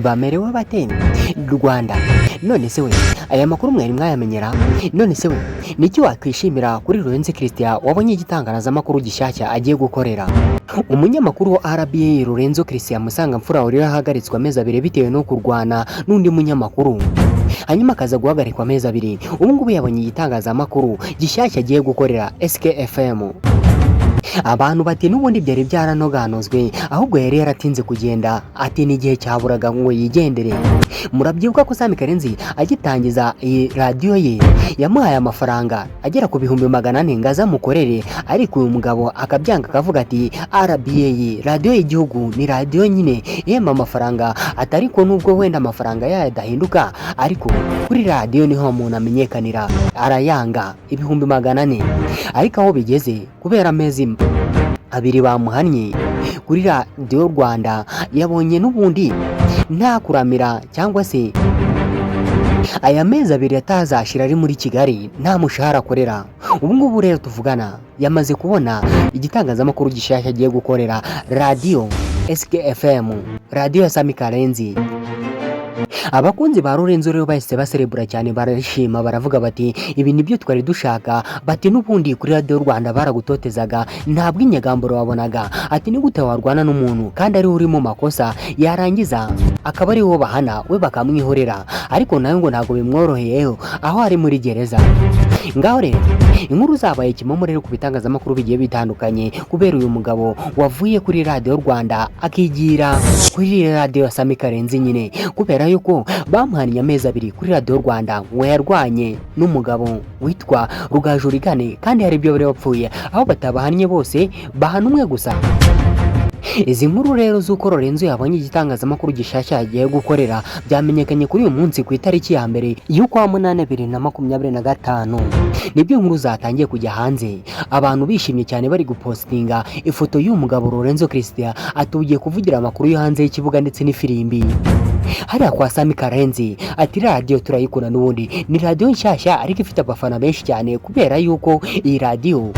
bamerewe bate Rwanda? None se we aya makuru mwari mwayamenyera? None se we niki wakwishimira kuri Lorenzo Christian wabonye igitangazamakuru gishyashya agiye gukorera? Umunyamakuru wa RBA Lorenzo Christian Musangamfura wari yahagaritswe amezi abiri bitewe no kurwana n'undi munyamakuru, hanyuma akaza guhagarikwa amezi abiri. Ubu ngubu yabonye igitangazamakuru gishyashya agiye gukorera SKFM. Abantu bati n'ubundi byari byaranoganozwe, ahubwo yari yaratinze kugenda, ati n'igihe cyaburaga ngo yigendere. Murabyibuka ko Sami Karenzi agitangiza iyi radio ye yamuhaye amafaranga agera ku 400 ngo azamukorere, ariko uyu mugabo akabyanga akavuga ati RBA radio y'igihugu ni radio nyine yema amafaranga, atari ko nubwo wenda amafaranga yadahinduka, ariko kuri radio niho umuntu amenyekanira, arayanga 400. Ariko aho bigeze kubera amezi abiri bamuhannye kuri Radio Rwanda, yabonye n'ubundi nta kuramira cyangwa se aya mezi abiri atazashira ari muri Kigali nta mushahara akorera. Ubu ngubu rero tuvugana yamaze kubona igitangazamakuru gishyashya agiye gukorera, radio SKFM, radio ya Sami Karenzi. Abakunzi ba Lorenzo rero bahise baserebura cyane, barashima baravuga bati ibi nibyo twari dushaka, bati n'ubundi kuri Radio Rwanda baragutotezaga ntabwo inyagamburo wabonaga, ati ni gute warwana n'umuntu kandi ari uri mu makosa yarangiza akaba ari wo bahana we bakamwihorera, ariko nawe ngo ntabwo bimworoheyeho aho ari muri gereza. Ngaho rero inkuru zabaye kimomo rero ku bitangazamakuru bigiye bitandukanye kubera uyu mugabo wavuye kuri Radio Rwanda akigira kuri radio ya Sami Karenzi nyine, kubera yuko bamuhaniye amezi abiri kuri Radio Rwanda ngo yarwanye n'umugabo witwa Rugajurigane, kandi hari ibyo bari bapfuye, aho batabahannye bose bahana umwe gusa. Izi nkuru rero z'uko Lorenzo yabonye igitangazamakuru gishyashya agiye gukorera byamenyekanye kuri uyu munsi ku itariki ya mbere y'ukwa munane 2025. Nibyo nkuru zatangiye kujya hanze, abantu bishimye cyane bari gupostinga ifoto y'uyu mugabo Lorenzo Christian atugiye kuvugira amakuru yo hanze y'ikibuga ndetse n'ifirimbi hariya kwa Sami Karenzi. Ati radio turayikuna n'ubundi ni radio nshyashya ariko ifite abafana benshi cyane, kubera yuko iyi radio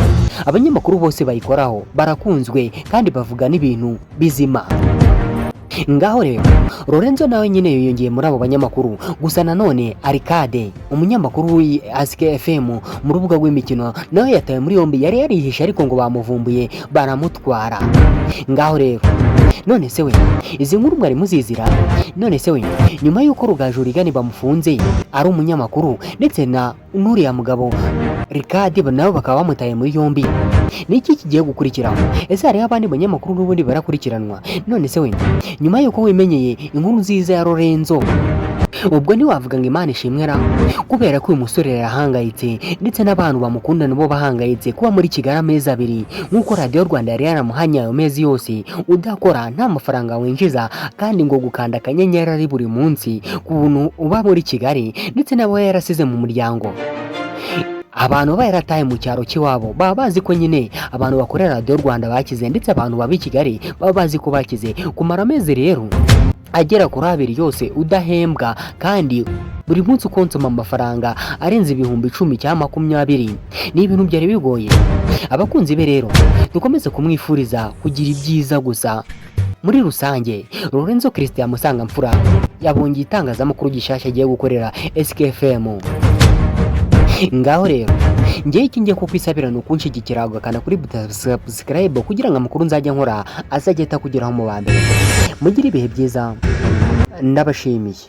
abanyamakuru bose bayikoraho barakunzwe kandi bavuga n'ibintu bizima. Ngaho rero Lorenzo nawe nyine yiyongeye muri abo banyamakuru, gusa nanone Arcade umunyamakuru w'i SKFM mu rubuga rw'imikino nawe yatawe muri yombi, yari yarihishe ariko ngo bamuvumbuye baramutwara. Ngaho rero none se we izi nkuru mwari muzizira? None se we nyuma y'uko Rugajurigane bamufunze ari umunyamakuru ndetse na n'uriya mugabo Ricard nabo bakaba bamutaye muri yombi, niki kigiye gukurikiraho? Ese hari abandi banyamakuru n'ubundi barakurikiranwa? None se we nyuma y'uko wimenyeye inkuru nziza ya Lorenzo, ubwo ntiwavuga ngo Imana ishimwera, kubera ko uyu musore yarahangayitse ndetse n'abantu bamukunda nabo bahangayitse kuba muri Kigali amezi abiri, nk'uko Radio Rwanda yari yaramuhanye ayo mezi yose udakora nta mafaranga winjiza, kandi ngo gukanda akanyenyeri ari buri munsi ku buntu uba muri Kigali, ndetse nabo yarasize mu muryango. Abantu bayarataye mu cyaro kiwabo baba bazi ko nyine abantu bakorera Radio Rwanda bakize, ndetse abantu babi Kigali baba bazi ko bakize. Kumara amezi rero agera kuri abiri yose udahembwa, kandi buri munsi ukonsoma amafaranga arenze 10,000 cyangwa 20, ni ibintu byari bigoye. Abakunzi be rero dukomeze kumwifuriza kugira ibyiza gusa. Muri rusange Lorenzo Christian Musangamfura yabonye itangazamakuru gishyashya agiye gukorera SKFM. Ngaho rero njye iki ngiye kukwisabira no kunshigikira ugakanda kuri subscribe kugira ngo amakuru nzajya nkora azajya atakugeraho mu bambere. Mugira ibihe byiza, ndabashimiye.